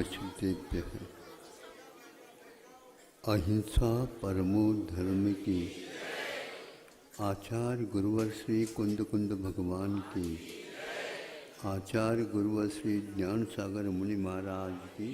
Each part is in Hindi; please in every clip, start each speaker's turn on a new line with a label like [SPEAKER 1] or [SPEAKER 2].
[SPEAKER 1] वसुदेव्यः। अहिंसा परमो धर्म की। आचार्य गुरुवर श्री कुंद कुंद भगवान की। आचार्य गुरुवर श्री ज्ञान सागर मुनि महाराज की।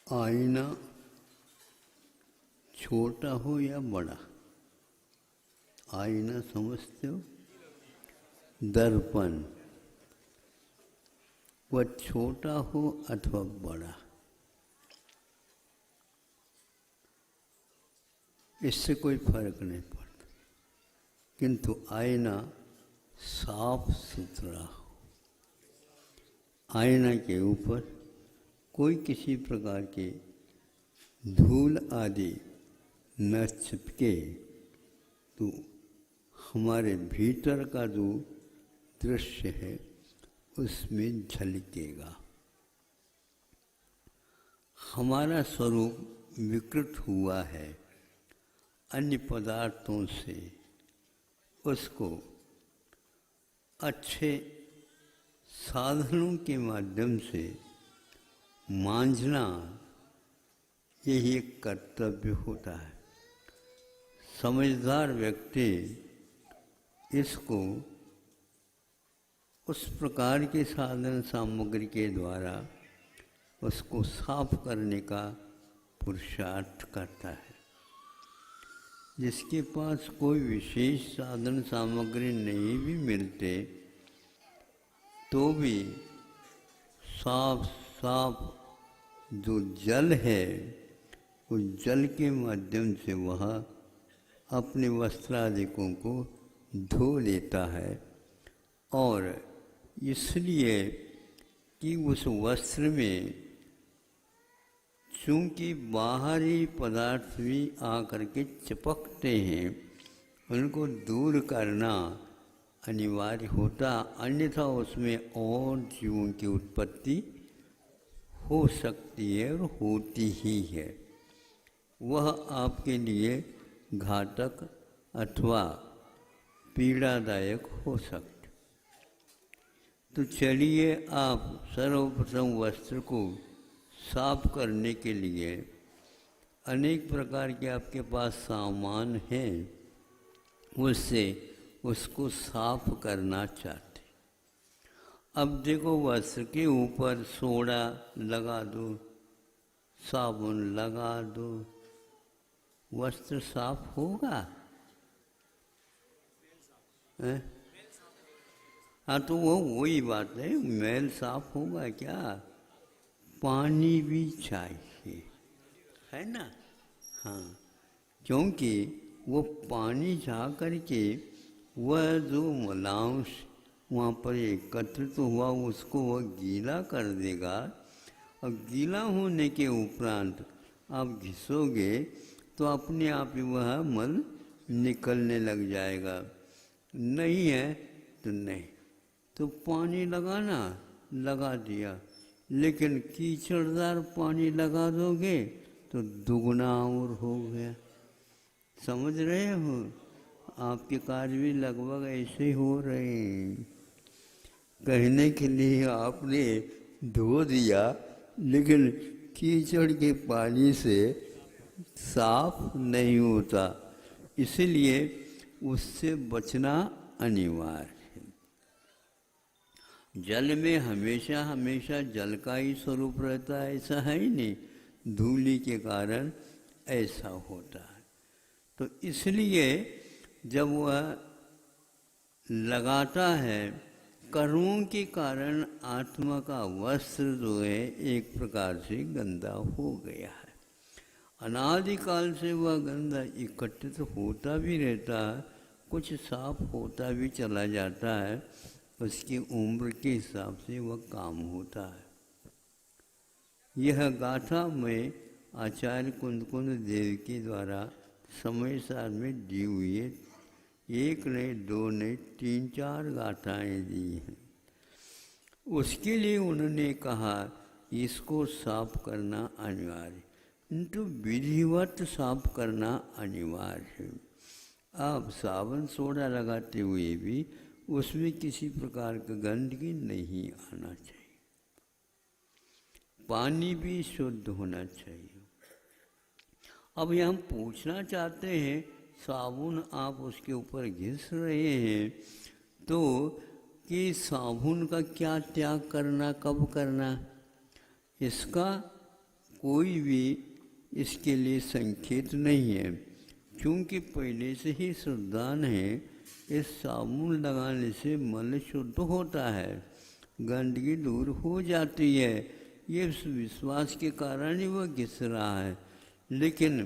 [SPEAKER 1] आईना छोटा हो या बड़ा, आईना समझते हो? दर्पण, वह छोटा हो अथवा बड़ा, इससे कोई फर्क नहीं पड़ता, किंतु आईना साफ सुथरा हो। आईना के ऊपर कोई किसी प्रकार की धूल आदि न चिपके तो हमारे भीतर का जो दृश्य है उसमें झलकेगा। हमारा स्वरूप विकृत हुआ है अन्य पदार्थों से, उसको अच्छे साधनों के माध्यम से मांझना, यही एक कर्तव्य होता है। समझदार व्यक्ति इसको उस प्रकार के साधन सामग्री के द्वारा उसको साफ करने का पुरुषार्थ करता है। जिसके पास कोई विशेष साधन सामग्री नहीं भी मिलते तो भी साफ साफ जो जल है उस जल के माध्यम से वह अपने वस्त्रादिकों को धो लेता है। और इसलिए कि उस वस्त्र में चूँकि बाहरी पदार्थ भी आकर के चिपकते हैं, उनको दूर करना अनिवार्य होता, अन्यथा उसमें और जीवों की उत्पत्ति हो सकती है और होती ही है। वह आपके लिए घातक अथवा पीड़ादायक हो सकते। तो चलिए, आप सर्वप्रथम वस्त्र को साफ करने के लिए अनेक प्रकार के आपके पास सामान हैं, उससे उसको साफ करना चाहते। अब देखो, वस्त्र के ऊपर सोडा लगा दो, साबुन लगा दो, वस्त्र साफ होगा? हाँ, तो वो वही बात है, मैल साफ होगा क्या? पानी भी चाहिए, है ना? हाँ, क्योंकि वो पानी जा करके वह जो मलांश वहाँ पर एकत्रित हुआ उसको वह गीला कर देगा। और गीला होने के उपरांत आप घिसोगे तो अपने आप ही वह मल निकलने लग जाएगा। नहीं है तो नहीं, तो पानी लगाना, लगा दिया, लेकिन कीचड़दार पानी लगा दोगे तो दुगना और हो गया। समझ रहे हो? आपके कार्य भी लगभग ऐसे हो रहे हैं। कहने के लिए आपने धो दिया, लेकिन कीचड़ के पानी से साफ नहीं होता, इसलिए उससे बचना अनिवार्य है। जल में हमेशा हमेशा जल का ही स्वरूप रहता है, ऐसा है ही नहीं, धूलि के कारण ऐसा होता है। तो इसलिए जब वह लगाता है, कर्मों के कारण आत्मा का वस्त्र जो है एक प्रकार से गंदा हो गया है। अनादिकाल से वह गंदा इकट्ठित होता भी रहता है, कुछ साफ होता भी चला जाता है, उसकी उम्र के हिसाब से वह काम होता है। यह गाथा में आचार्य कुंद कुंद देव के द्वारा समय सार में दी हुई है। एक नहीं, दो नहीं, 3-4 गाथाएँ दी हैं। उसके लिए उन्होंने कहा इसको साफ करना अनिवार्य, किंतु विधिवत साफ करना अनिवार्य है। आप साबुन सोडा लगाते हुए भी उसमें किसी प्रकार का गंदगी नहीं आना चाहिए। पानी भी शुद्ध होना चाहिए। अब ये हम पूछना चाहते हैं, साबुन आप उसके ऊपर घिस रहे हैं तो कि साबुन का क्या त्याग करना, कब करना, इसका कोई भी इसके लिए संकेत नहीं है, क्योंकि पहले से ही श्रद्धान है। इस साबुन लगाने से मल शुद्ध होता है, गंदगी दूर हो जाती है। ये विश्वास के कारण ही वह घिस रहा है। लेकिन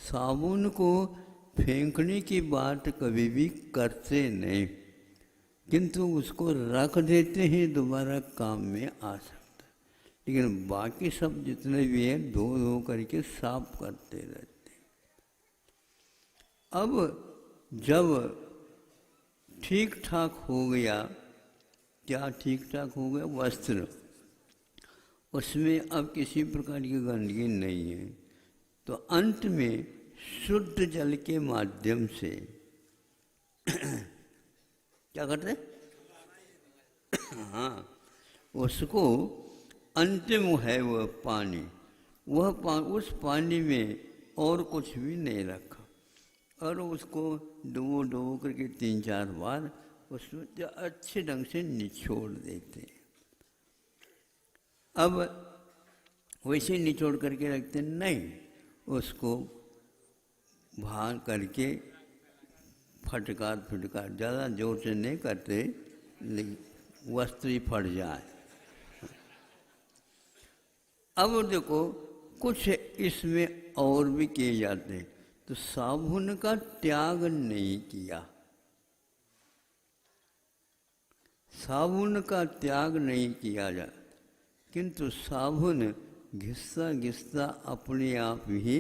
[SPEAKER 1] साबुन को फेंकने की बात कभी भी करते नहीं, किंतु उसको रख देते हैं, दोबारा काम में आ सकता है। लेकिन बाकी सब जितने भी हैं धो धो करके साफ करते रहते। अब जब ठीक ठाक हो गया, क्या ठीक ठाक हो गया, वस्त्र, उसमें अब किसी प्रकार की गंदगी नहीं है, तो अंत में शुद्ध जल के माध्यम से क्या करते, हाँ, उसको अंतिम है वह पानी, उस पानी में और कुछ भी नहीं रखा और उसको डुबो करके 3-4 बार उसमें अच्छे ढंग से निचोड़ देते हैं। अब वैसे निचोड़ करके रखते नहीं, उसको भार करके फटकार ज़्यादा जोर से नहीं करते, लेकिन वस्त्र ही फट जाए। अब देखो कुछ इसमें और भी किए जाते हैं। तो साबुन का त्याग नहीं किया, साबुन का त्याग नहीं किया जाता, किंतु साबुन घिसता घिसता अपने आप ही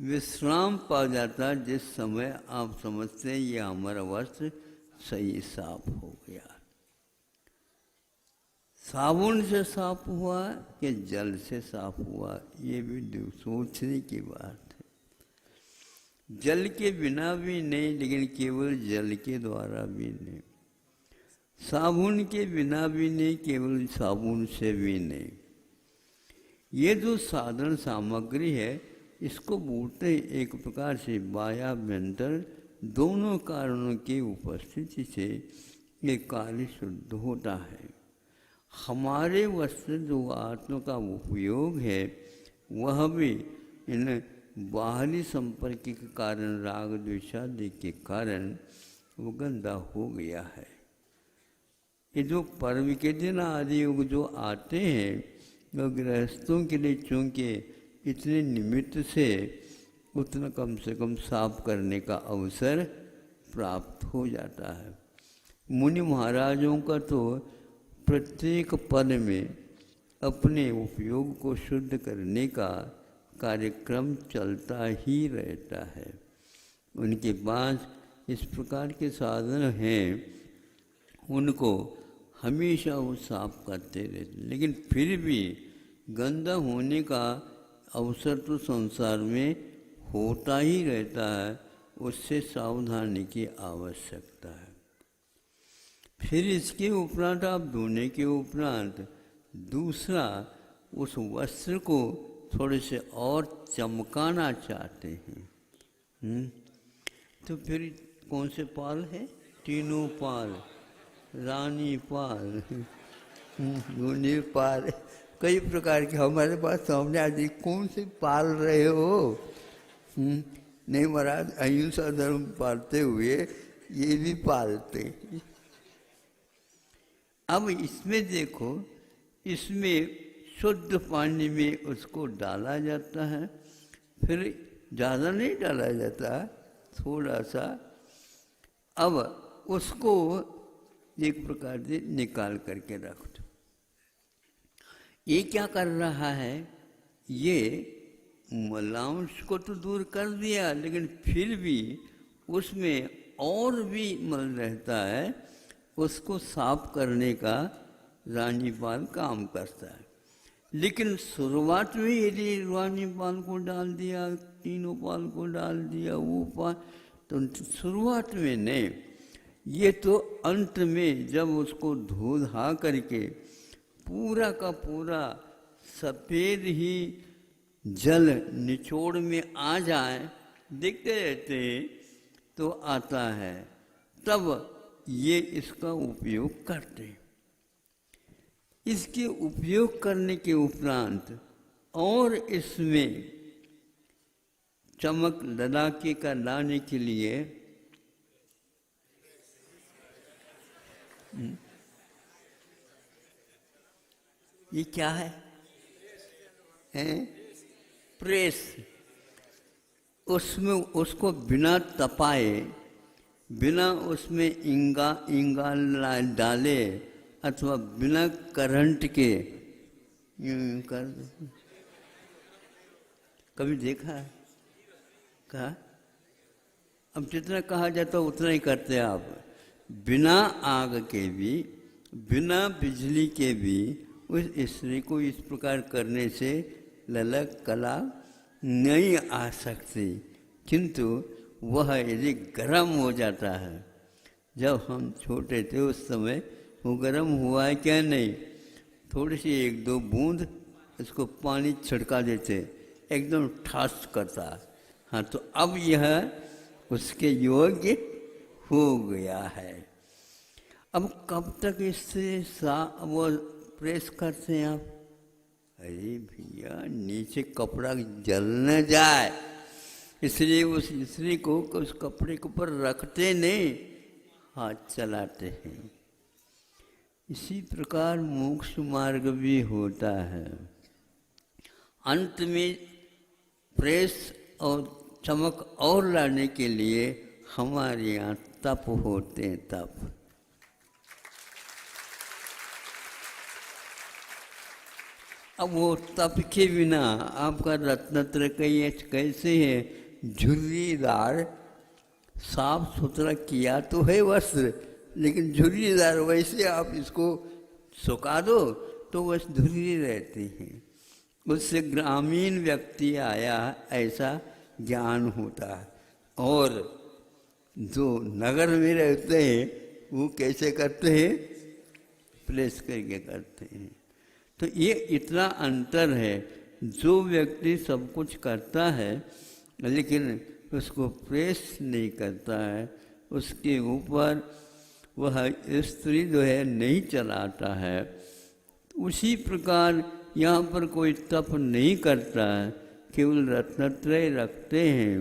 [SPEAKER 1] विश्राम पा जाता। जिस समय आप समझते हैं ये हमारा वस्त्र सही साफ हो गया। साबुन से साफ हुआ कि जल से साफ हुआ, ये भी सोचने की बात है। जल के बिना भी नहीं, लेकिन केवल जल के द्वारा भी नहीं, साबुन के बिना भी नहीं, केवल साबुन से भी नहीं। ये जो साधन सामग्री है, इसको बोलते हैं एक प्रकार से बाह्याभ्यंतर दोनों कारणों की उपस्थिति से ये कार्य शुद्ध होता है। हमारे वस्त्र जो आत्मा का उपयोग है, वह भी इन बाहरी संपर्क के कारण, राग द्वेषादि के कारण वो गंदा हो गया है। ये जो पर्व के दिन आदि योग जो आते हैं, वो गृहस्थों के लिए चूँकि इतने निमित्त से उतना कम से कम साफ करने का अवसर प्राप्त हो जाता है। मुनि महाराजों का तो प्रत्येक पद में अपने उपयोग को शुद्ध करने का कार्यक्रम चलता ही रहता है। उनके पास इस प्रकार के साधन हैं, उनको हमेशा वो साफ करते रहते, लेकिन फिर भी गंदा होने का अवसर तो संसार में होता ही रहता है, उससे सावधानी की आवश्यकता है। फिर इसके उपरांत आप धोने के उपरांत दूसरा उस वस्त्र को थोड़े से और चमकाना चाहते हैं, तो फिर कौन से पाल है, तीनों पाल, रानी पाल, मुनि पाल, कई प्रकार के हमारे पास सामने आदि कौन से पाल रहे हो। नहीं महाराज, अहिंसा धर्म पालते हुए ये भी पालते। अब इसमें देखो, इसमें शुद्ध पानी में उसको डाला जाता है, फिर ज़्यादा नहीं डाला जाता, थोड़ा सा। अब उसको एक प्रकार से निकाल करके रख दो। ये क्या कर रहा है, ये मलांश को तो दूर कर दिया, लेकिन फिर भी उसमें और भी मल रहता है, उसको साफ करने का रानीपाल काम करता है। लेकिन शुरुआत में यदि रानीपाल को डाल दिया, तीनों पाल को डाल दिया, वो पाल, तो शुरुआत में नहीं, ये तो अंत में जब उसको धो धा करके पूरा का पूरा सफ़ेद ही जल निचोड़ में आ जाए, देखते रहते हैं तो आता है, तब ये इसका उपयोग करते हैं। इसके उपयोग करने के उपरांत और इसमें चमक ललाके का लाने के लिए ये क्या है? प्रेस। उसमें उसको बिना तपाए, बिना उसमें इंगा डाले अथवा बिना करंट के यूं कर दो। कभी देखा है? कहा? अब जितना कहा जाता उतना ही करते आप। बिना आग के भी, बिना बिजली के भी उस स्त्री को इस प्रकार करने से ललक कला नहीं आ सकती। किंतु वह यदि गर्म हो जाता है, जब हम छोटे थे उस समय वो गर्म हुआ है क्या नहीं, थोड़ी सी एक दो बूंद इसको पानी छिड़का देते, एकदम ठास करता। हाँ, तो अब यह उसके योग्य हो गया है। अब कब तक इससे वो प्रेस करते हैं आप? अरे भैया, नीचे कपड़ा जल न जाए, इसलिए उस स्त्री को उस कपड़े के ऊपर रखते नहीं, हाथ चलाते हैं। इसी प्रकार मोक्ष मार्ग भी होता है। अंत में प्रेस और चमक और लाने के लिए हमारे यहाँ तप होते हैं, तप। अब वो तप के बिना आपका रत्नत्र कैसे है, झुर्रीदार साफ सुथरा किया तो है वस्त्र, लेकिन झुर्रीदार वैसे आप इसको सुखा दो तो बस धुर्री रहती है। उससे ग्रामीण व्यक्ति आया ऐसा ज्ञान होता है। और जो नगर में रहते हैं वो कैसे करते हैं? प्रेस करके करते हैं। तो ये इतना अंतर है। जो व्यक्ति सब कुछ करता है लेकिन उसको प्रेस नहीं करता है, उसके ऊपर वह स्त्री जो है नहीं चलाता है, उसी प्रकार यहाँ पर कोई तप नहीं करता है, केवल रत्नत्रय रखते हैं,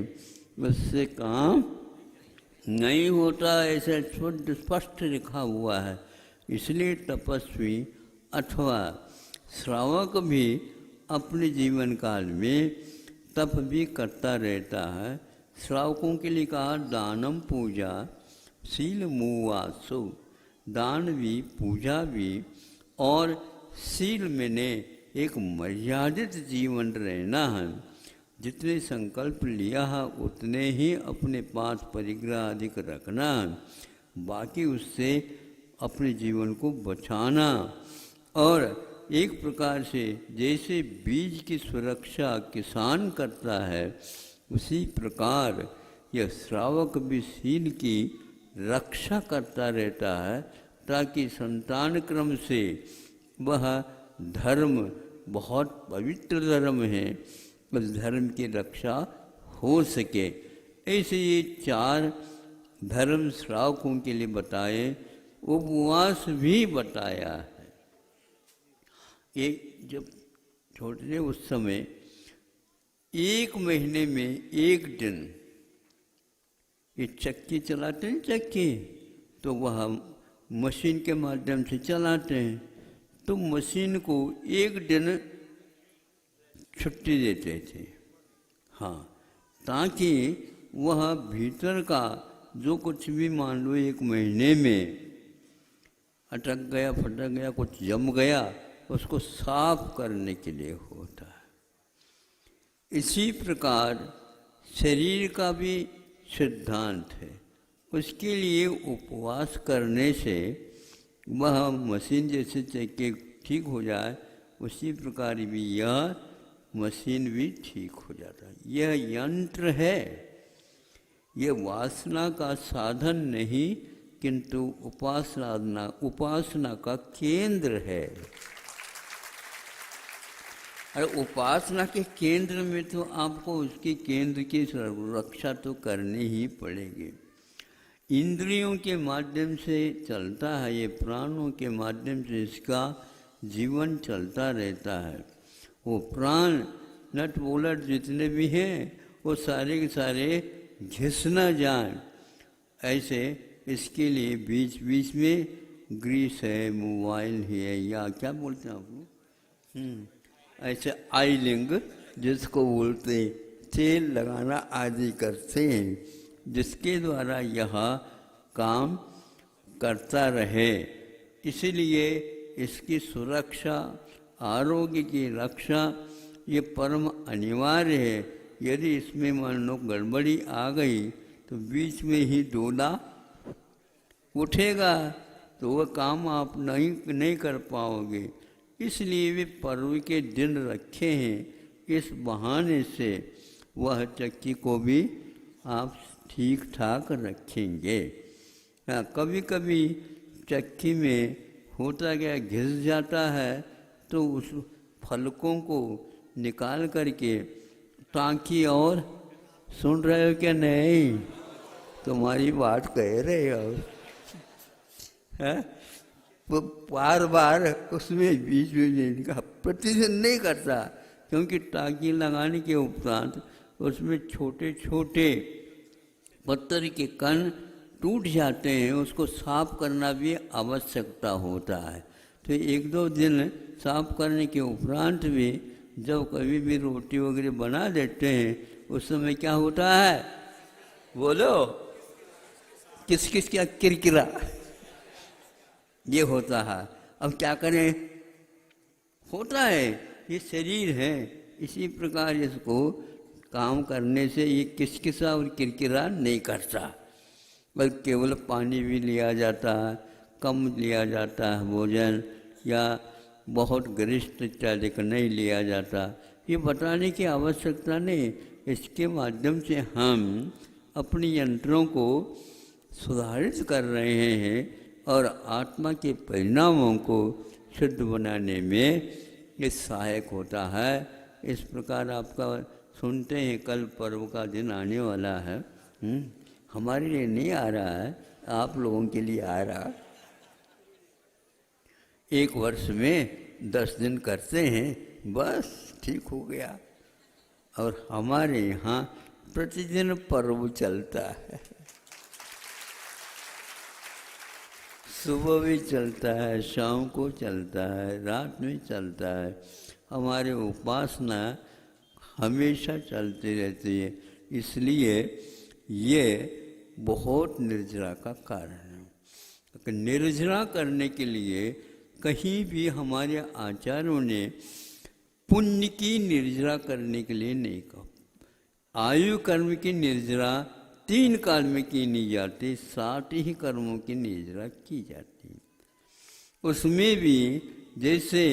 [SPEAKER 1] उससे काम नहीं होता, ऐसा शुद्ध स्पष्ट लिखा हुआ है। इसलिए तपस्वी अथवा श्रावक भी अपने जीवन काल में तप भी करता रहता है। श्रावकों के लिए कहा दानम पूजा शील मुवासु, दान भी पूजा भी और शील में ने एक मर्यादित जीवन रहना है। जितने संकल्प लिया है उतने ही अपने पास परिग्रह अधिक रखना, बाकी उससे अपने जीवन को बचाना। और एक प्रकार से जैसे बीज की सुरक्षा किसान करता है, उसी प्रकार यह श्रावक भी शील की रक्षा करता रहता है, ताकि संतान क्रम से वह धर्म बहुत पवित्र धर्म है, उस धर्म की रक्षा हो सके। ऐसे ये 4 धर्म श्रावकों के लिए बताए, उपवास भी बताया है। ये जब छोटे उस समय 1 महीने में 1 दिन ये चक्की चलाते हैं, चक्की तो वह मशीन के माध्यम से चलाते हैं, तो मशीन को 1 दिन छुट्टी देते थे। हाँ, ताकि वह भीतर का जो कुछ भी मान लो 1 महीने में अटक गया, फटक गया, कुछ जम गया, उसको साफ करने के लिए होता है। इसी प्रकार शरीर का भी सिद्धांत है। उसके लिए उपवास करने से वह मशीन जैसे चक्के ठीक हो जाए, उसी प्रकार भी यह मशीन भी ठीक हो जाता है। यह यंत्र है, यह वासना का साधन नहीं, किंतु उपासना का केंद्र है। और उपासना के केंद्र में तो आपको उसके केंद्र की रक्षा तो करनी ही पड़ेगी। इंद्रियों के माध्यम से चलता है, ये प्राणों के माध्यम से इसका जीवन चलता रहता है। वो प्राण नट बोलट जितने भी हैं वो सारे के सारे घिस न जाएं, ऐसे इसके लिए बीच बीच में ग्रीस है, मोबाइल है, या क्या बोलते हैं आप लोग, ऐसे आइलिंग जिसको बोलते तेल लगाना आदि करते हैं, जिसके द्वारा यह काम करता रहे। इसलिए इसकी सुरक्षा, आरोग्य की रक्षा ये परम अनिवार्य है। यदि इसमें मान लो गड़बड़ी आ गई तो बीच में ही डोला उठेगा, तो वह काम आप नहीं कर पाओगे। इसलिए वे पर्व के दिन रखे हैं, इस बहाने से वह चक्की को भी आप ठीक ठाक रखेंगे। कभी कभी चक्की में होता क्या, घिस जाता है, तो उस फलकों को निकाल करके टाँकी, और सुन रहे हो क्या? नहीं, तुम्हारी बात कह रहे हो, है? वो बार बार उसमें बीच में का प्रतिदिन नहीं करता, क्योंकि टाँकी लगाने के उपरांत उसमें छोटे छोटे पत्थर के कण टूट जाते हैं, उसको साफ करना भी आवश्यकता होता है। तो एक दो दिन साफ करने के उपरांत भी जब कभी भी रोटी वगैरह बना देते हैं, उस समय क्या होता है, बोलो, किस किस क्या किरकिरा ये होता है। अब क्या करें, होता है, ये शरीर है। इसी प्रकार इसको काम करने से ये किसकिसा और किरकिरा नहीं करता, बल्कि केवल पानी भी लिया जाता है, कम लिया जाता है भोजन, या बहुत गरिष्ठ इत्यादि नहीं लिया जाता, ये बताने की आवश्यकता नहीं। इसके माध्यम से हम अपनी यंत्रों को सुधारित कर रहे हैं और आत्मा के परिणामों को शुद्ध बनाने में ये सहायक होता है। इस प्रकार आपका सुनते हैं, कल पर्व का दिन आने वाला है। हमारे लिए नहीं आ रहा है, आप लोगों के लिए आ रहा। एक वर्ष में 10 दिन करते हैं, बस ठीक हो गया। और हमारे यहाँ प्रतिदिन पर्व चलता है, सुबह भी चलता है, शाम को चलता है, रात में चलता है। हमारे उपासना हमेशा चलती रहती है, इसलिए ये बहुत निर्जरा का कारण है। निर्जरा करने के लिए कहीं भी हमारे आचार्यों ने पुण्य की निर्जरा करने के लिए नहीं कहा। आयु कर्म की निर्जरा 3 काल में की नहीं जाती, 60 ही कर्मों की निर्जरा की जाती। उसमें भी जैसे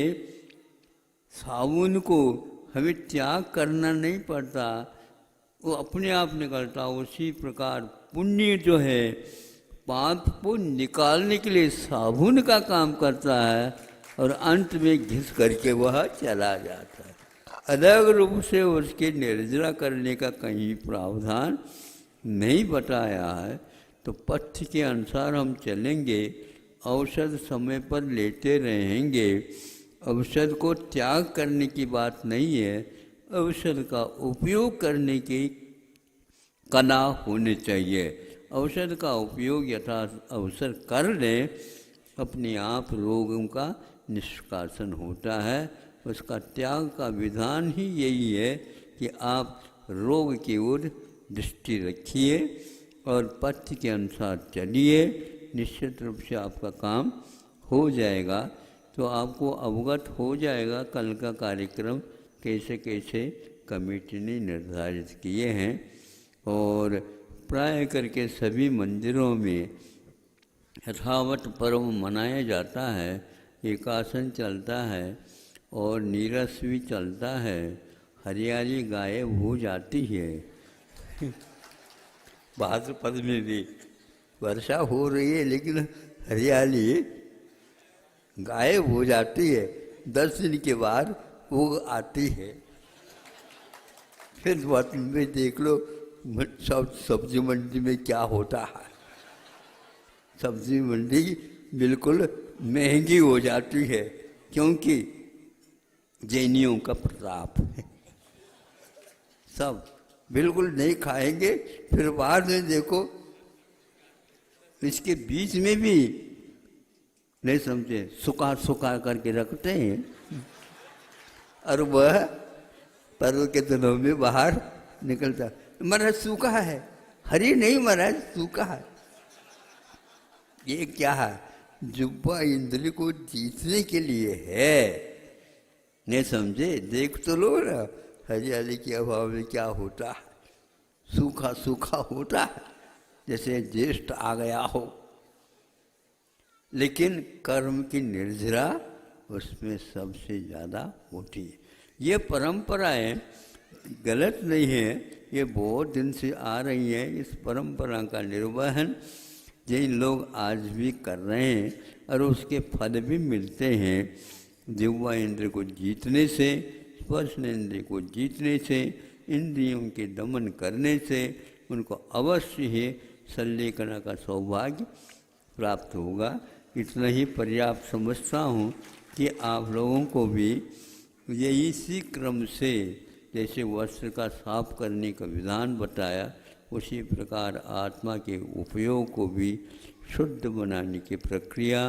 [SPEAKER 1] साबुन को हमें त्याग करना नहीं पड़ता, वो अपने आप निकलता, उसी प्रकार पुण्य जो है पाप को निकालने के लिए साबुन का काम करता है, और अंत में घिस करके वह चला जाता है। अलग रूप से उसके निर्जरा करने का कहीं प्रावधान नहीं बताया है। तो पथ्य के अनुसार हम चलेंगे, औषध समय पर लेते रहेंगे। औषध को त्याग करने की बात नहीं है, औषध का उपयोग करने की कला होनी चाहिए। औषध का उपयोग यथा अवसर कर लें, अपने आप रोगों का निष्कासन होता है। उसका त्याग का विधान ही यही है कि आप रोग की ओर दृष्टि रखिए और पथ्य के अनुसार चलिए, निश्चित रूप से आपका काम हो जाएगा। तो आपको अवगत हो जाएगा कल का कार्यक्रम कैसे कैसे कमेटी ने निर्धारित किए हैं। और प्राय करके सभी मंदिरों में यथावत पर्व मनाया जाता है, एकासन चलता है और नीरस भी चलता है, हरियाली गायब हो जाती है। भाद्रपद में भी वर्षा हो रही है लेकिन हरियाली गायब हो जाती है, 10 दिन के बाद वो आती है। फिर बात में देख लो सब सब्जी मंडी में क्या होता है, सब्जी मंडी बिल्कुल महंगी हो जाती है क्योंकि जैनियों का प्रताप है। सब बिल्कुल नहीं खाएंगे, फिर बाद में देखो इसके बीच में भी नहीं समझे सुखा सुखा करके रखते हैं और वह पर्व के दिनों में बाहर निकलता। महाराज सूखा है, हरी नहीं महाराज सूखा है। ये क्या है? जुब्बा इंद्र को जीतने के लिए है, नहीं समझे? देख तो लो ना हरियाली के अभाव में क्या होता है, सूखा सूखा होता है जैसे ज्येष्ठ आ गया हो। लेकिन कर्म की निर्जरा उसमें सबसे ज़्यादा होती है। ये परंपराएं गलत नहीं है, ये बहुत दिन से आ रही हैं। इस परंपरा का निर्वहन जिन लोग आज भी कर रहे हैं और उसके फल भी मिलते हैं, जिह्वा इंद्र को जीतने से, स्पर्श इंद्र को जीतने से, इंद्रियों के दमन करने से उनको अवश्य ही संलेखना का सौभाग्य प्राप्त होगा। इतना ही पर्याप्त समझता हूँ कि आप लोगों को भी यही इसी क्रम से जैसे वस्त्र का साफ करने का विधान बताया, उसी प्रकार आत्मा के उपयोग को भी शुद्ध बनाने की प्रक्रिया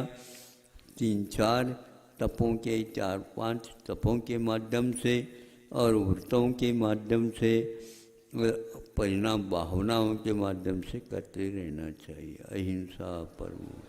[SPEAKER 1] 3-4 तपों के 4-5 तपों के माध्यम से और व्रतों के माध्यम से, परिणाम भावनाओं के माध्यम से करते रहना चाहिए। अहिंसा परमो